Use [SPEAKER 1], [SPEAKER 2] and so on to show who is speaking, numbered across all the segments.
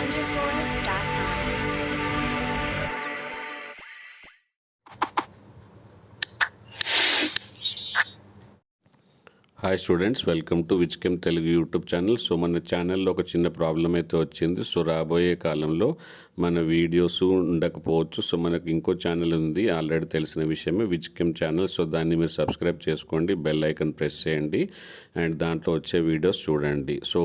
[SPEAKER 1] wonderforce.com.
[SPEAKER 2] Hi students, welcome to విచ్కెమ్ Telugu YouTube channel. So మన ఛానల్లో ఒక చిన్న ప్రాబ్లం అయితే వచ్చింది. సో రాబోయే కాలంలో మన వీడియోస్ ఉండకపోవచ్చు. సో మనకు ఇంకో ఛానల్ ఉంది, ఆల్రెడీ తెలిసిన విషయమే, విచ్కెమ్ ఛానల్. సో దాన్ని మీరు సబ్స్క్రైబ్ చేసుకోండి, బెల్ ఐకన్ ప్రెస్ చేయండి అండ్ దాంట్లో వచ్చే వీడియోస్ చూడండి. సో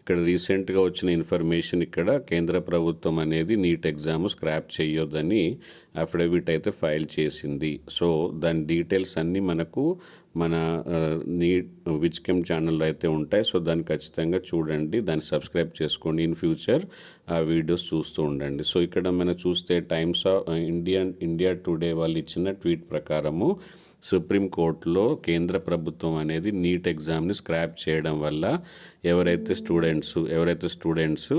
[SPEAKER 2] ఇక్కడ రీసెంట్గా వచ్చిన ఇన్ఫర్మేషన్, ఇక్కడ కేంద్ర ప్రభుత్వం అనేది నీట్ ఎగ్జామ్ స్క్రాప్ చేయొద్దని అఫిడవిట్ అయితే ఫైల్ చేసింది. సో దాని డీటెయిల్స్ అన్నీ మనకు మన నీట్ విచ్కెమ్ ఛానల్లో అయితే ఉంటాయి. సో దాన్ని ఖచ్చితంగా చూడండి, దాన్ని సబ్స్క్రైబ్ చేసుకోండి. ఇన్ ఫ్యూచర్ ఆ వీడియోస్ చూస్తూ ఉండండి. సో ఇక్కడ మనం చూస్తే టైమ్స్ ఆఫ్ ఇండియా టుడే వాళ్ళు ఇచ్చిన ట్వీట్ ప్రకారము సుప్రీంకోర్టులో కేంద్ర ప్రభుత్వం అనేది నీట్ ఎగ్జామ్ని స్క్రాప్ చేయడం వల్ల ఎవరైతే స్టూడెంట్స్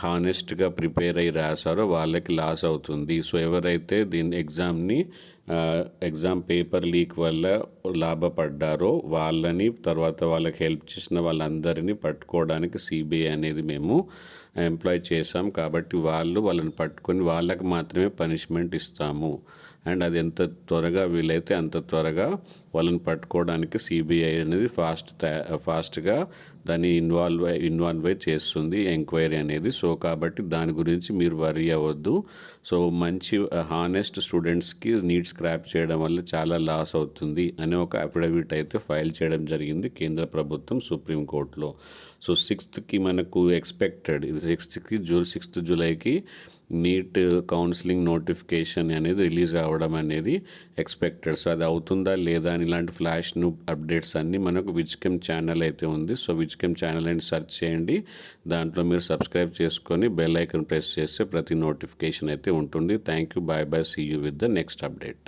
[SPEAKER 2] హానెస్ట్గా ప్రిపేర్ అయ్యి రాశారో వాళ్ళకి లాస్ అవుతుంది. సో ఎవరైతే దీని ఎగ్జామ్ పేపర్ లీక్ వల్ల లాభపడ్డారో వాళ్ళని, తర్వాత వాళ్ళకి హెల్ప్ చేసిన వాళ్ళందరినీ పట్టుకోవడానికి సిబిఐ అనేది మేము ఎంప్లాయ్ చేశాం. కాబట్టి వాళ్ళని పట్టుకొని వాళ్ళకి మాత్రమే పనిష్మెంట్ ఇస్తాము అండ్ అది ఎంత త్వరగా వీలైతే అంత త్వరగా వాళ్ళని పట్టుకోవడానికి సిబిఐ అనేది ఫాస్ట్గా దాన్ని ఇన్వాల్వ్ అయి చేస్తుంది ఎంక్వైరీ అనేది. సో కాబట్టి దాని గురించి మీరు వరీ అవ్వద్దు. సో మంచి హానెస్ట్ స్టూడెంట్స్కి నీట్ స్క్రాప్ చేయడం వల్ల చాలా లాస్ అవుతుంది అనే ఒక అఫిడవిట్ అయితే ఫైల్ చేయడం జరిగింది కేంద్ర ప్రభుత్వం సుప్రీంకోర్టులో. సో 6th మనకు ఎక్స్పెక్టెడ్, ఇది 6th జూలైకి నీట్ కౌన్సిలింగ్ నోటిఫికేషన్ అనేది రిలీజ్ అవ్వడం అనేది ఎక్స్పెక్టెడ్. సో అది అవుతుందా లేదా అని ఇలాంటి ఫ్లాష్ న్యూస్ అప్డేట్స్ అన్నీ మనకు విచ్కెమ్ ఛానల్ అయితే ఉంది. సో విచ్కెమ్ ఛానల్ అని సెర్చ్ చేయండి, దాంట్లో మీరు సబ్స్క్రైబ్ చేసుకొని బెల్ ఐకన్ ప్రెస్ చేస్తే ప్రతి నోటిఫికేషన్ అయితే ఉంటుంది. Thank you, bye bye, see you with the next update.